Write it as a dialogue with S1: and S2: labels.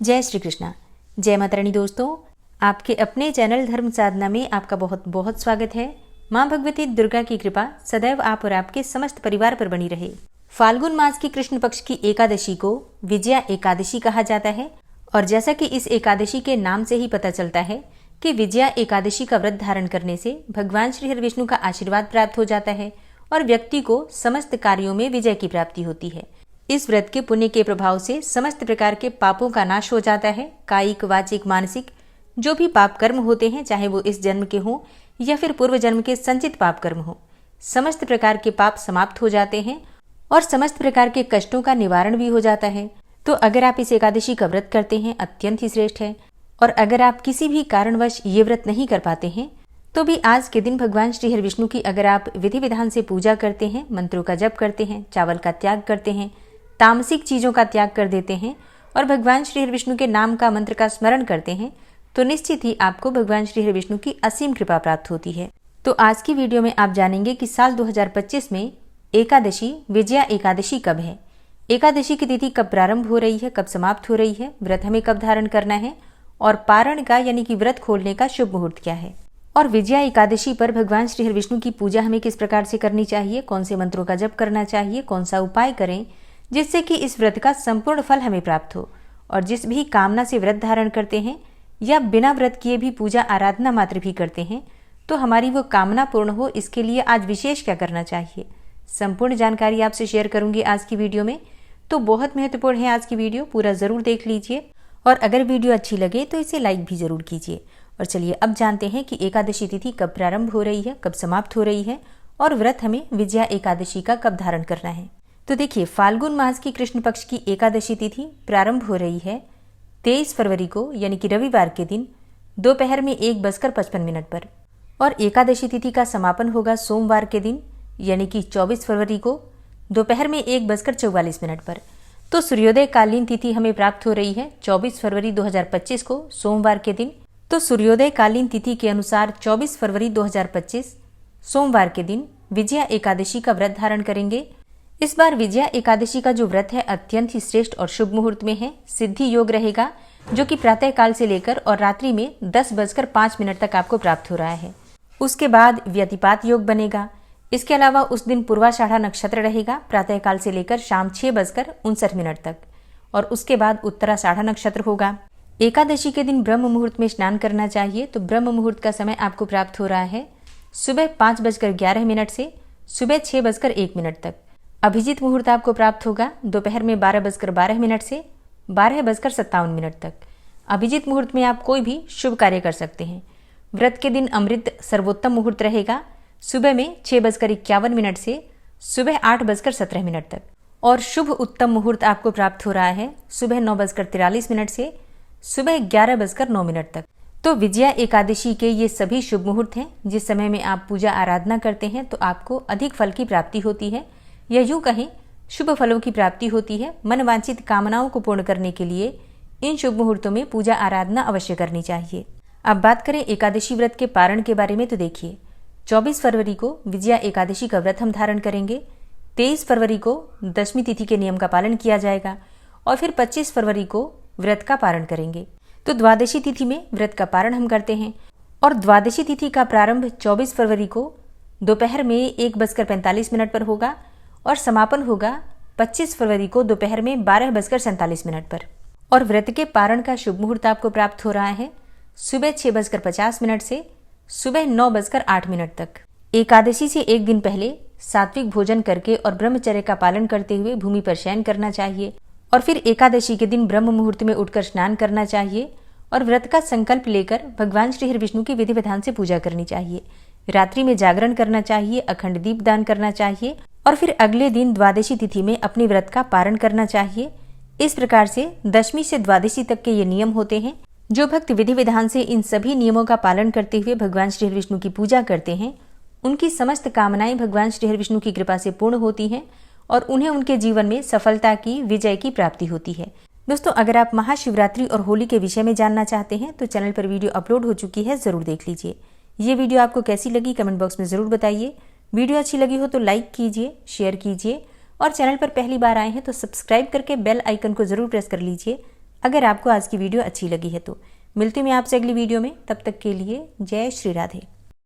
S1: जय श्री कृष्णा। जय माता रानी। दोस्तों, आपके अपने चैनल धर्म साधना में आपका बहुत बहुत स्वागत है। माँ भगवती दुर्गा की कृपा सदैव आप और आपके समस्त परिवार पर बनी रहे। फाल्गुन मास की कृष्ण पक्ष की एकादशी को विजया एकादशी कहा जाता है और जैसा कि इस एकादशी के नाम से ही पता चलता है कि विजया एकादशी का व्रत धारण करने से भगवान श्री हरि विष्णु का आशीर्वाद प्राप्त हो जाता है और व्यक्ति को समस्त कार्यों में विजय की प्राप्ति होती है। इस व्रत के पुण्य के प्रभाव से समस्त प्रकार के पापों का नाश हो जाता है। कायिक, वाचिक, मानसिक जो भी पाप कर्म होते हैं, चाहे वो इस जन्म के हों या फिर पूर्व जन्म के संचित पाप कर्म हो, समस्त प्रकार के पाप समाप्त हो जाते हैं और समस्त प्रकार के कष्टों का निवारण भी हो जाता है। तो अगर आप इस एकादशी का व्रत करते हैं, अत्यंत ही श्रेष्ठ है। और अगर आप किसी भी कारणवश ये व्रत नहीं कर पाते हैं तो भी आज के दिन भगवान श्री हरि विष्णु की अगर आप विधि विधान से पूजा करते हैं, मंत्रों का जप करते हैं, चावल का त्याग करते हैं, तामसिक चीजों का त्याग कर देते हैं और भगवान श्री हरि विष्णु के नाम का मंत्र का स्मरण करते हैं तो निश्चित ही आपको भगवान श्री हरि विष्णु की असीम कृपा प्राप्त होती है। तो आज की वीडियो में आप जानेंगे कि साल 2025 में एकादशी विजया एकादशी कब है, एकादशी की तिथि कब प्रारंभ हो रही है, कब समाप्त हो रही है, व्रत हमें कब धारण करना है और पारण का यानी कि व्रत खोलने का शुभ मुहूर्त क्या है और विजया एकादशी पर भगवान श्री हरि विष्णु की पूजा हमें किस प्रकार से करनी चाहिए, कौन से मंत्रों का जप करना चाहिए, कौन सा उपाय करें जिससे कि इस व्रत का संपूर्ण फल हमें प्राप्त हो। और जिस भी कामना से व्रत धारण करते हैं या बिना व्रत किए भी पूजा आराधना मात्र भी करते हैं तो हमारी वो कामना पूर्ण हो, इसके लिए आज विशेष क्या करना चाहिए, संपूर्ण जानकारी आपसे शेयर करूंगी आज की वीडियो में। तो बहुत महत्वपूर्ण है आज की वीडियो, पूरा जरूर देख लीजिए और अगर वीडियो अच्छी लगे तो इसे लाइक भी जरूर कीजिए। और चलिए अब जानते हैं कि एकादशी तिथि कब प्रारंभ हो रही है, कब समाप्त हो रही है और व्रत हमें विजया एकादशी का कब धारण करना है। तो देखिए, फाल्गुन मास की कृष्ण पक्ष की एकादशी तिथि प्रारंभ हो रही है 23 फरवरी को यानी कि रविवार के दिन दोपहर में 1:55 पर और एकादशी तिथि का समापन होगा सोमवार के दिन यानी कि 24 फरवरी को दोपहर में 1:44 पर। तो सूर्योदय कालीन तिथि हमें प्राप्त हो रही है 24 फरवरी 2025 को सोमवार के दिन। तो सूर्योदय कालीन तिथि के अनुसार 24 फरवरी 2025 सोमवार के दिन विजया एकादशी का व्रत धारण करेंगे। इस बार विजया एकादशी का जो व्रत है अत्यंत ही श्रेष्ठ और शुभ मुहूर्त में है। सिद्धि योग रहेगा जो कि प्रातः काल से लेकर और रात्रि में 10:05 तक आपको प्राप्त हो रहा है। उसके बाद व्यतिपात योग बनेगा। इसके अलावा उस दिन पूर्वाषाढ़ा नक्षत्र रहेगा प्रातः काल से लेकर शाम 6:59 तक और उसके बाद उत्तराषाढ़ा नक्षत्र होगा। एकादशी के दिन ब्रह्म मुहूर्त में स्नान करना चाहिए। तो ब्रह्म मुहूर्त का समय आपको प्राप्त हो रहा है सुबह 5:11 से सुबह 6:01 तक। अभिजीत मुहूर्त आपको प्राप्त होगा दोपहर में 12:12 से 12:57 तक। अभिजीत मुहूर्त में आप कोई भी शुभ कार्य कर सकते हैं। व्रत के दिन अमृत सर्वोत्तम मुहूर्त रहेगा सुबह में 6:51 से सुबह 8:17 तक और शुभ उत्तम मुहूर्त आपको प्राप्त हो रहा है सुबह 9:43 से सुबह 11:09 तक। तो विजया एकादशी के ये सभी शुभ मुहूर्त हैं जिस समय में आप पूजा आराधना करते हैं तो आपको अधिक फल की प्राप्ति होती है या यूं कहें शुभ फलों की प्राप्ति होती है। मनवांछित कामनाओं को पूर्ण करने के लिए इन शुभ मुहूर्तों में पूजा आराधना अवश्य करनी चाहिए। अब बात करें एकादशी व्रत के पारण के बारे में तो देखिए, 24 फरवरी को विजया एकादशी का व्रत हम धारण करेंगे। 23 फरवरी को दशमी तिथि के नियम का पालन किया जाएगा और फिर 25 फरवरी को व्रत का पारण करेंगे। तो द्वादशी तिथि में व्रत का पारण हम करते हैं और द्वादशी तिथि का प्रारंभ 24 फरवरी को दोपहर में 1:45 पर होगा और समापन होगा 25 फरवरी को दोपहर में 12:47 पर। और व्रत के पारण का शुभ मुहूर्त आपको प्राप्त हो रहा है सुबह 6:50 से सुबह 9:08 तक। एकादशी से एक दिन पहले सात्विक भोजन करके और ब्रह्मचर्य का पालन करते हुए भूमि पर शयन करना चाहिए और फिर एकादशी के दिन ब्रह्म मुहूर्त में उठकर स्नान करना चाहिए और व्रत का संकल्प लेकर भगवान श्री हरि विष्णु की विधि विधान से पूजा करनी चाहिए। रात्रि में जागरण करना चाहिए, अखंड दीप दान करना चाहिए और फिर अगले दिन द्वादशी तिथि में अपने व्रत का पारण करना चाहिए। इस प्रकार से दशमी से द्वादशी तक के ये नियम होते हैं। जो भक्त विधि विधान से इन सभी नियमों का पालन करते हुए भगवान श्री हरि विष्णु की पूजा करते हैं उनकी समस्त कामनाएं भगवान श्री हरि विष्णु की कृपा से पूर्ण होती हैं और उन्हें उनके जीवन में सफलता की, विजय की प्राप्ति होती है। दोस्तों, अगर आप महाशिवरात्रि और होली के विषय में जानना चाहते हैं तो चैनल पर वीडियो अपलोड हो चुकी है, जरूर देख लीजिए। ये वीडियो आपको कैसी लगी कमेंट बॉक्स में जरूर बताइए। वीडियो अच्छी लगी हो तो लाइक कीजिए, शेयर कीजिए और चैनल पर पहली बार आए हैं तो सब्सक्राइब करके बेल आइकन को जरूर प्रेस कर लीजिए अगर आपको आज की वीडियो अच्छी लगी है तो मिलती हूँ मैं आपसे अगली वीडियो में। तब तक के लिए जय श्री राधे।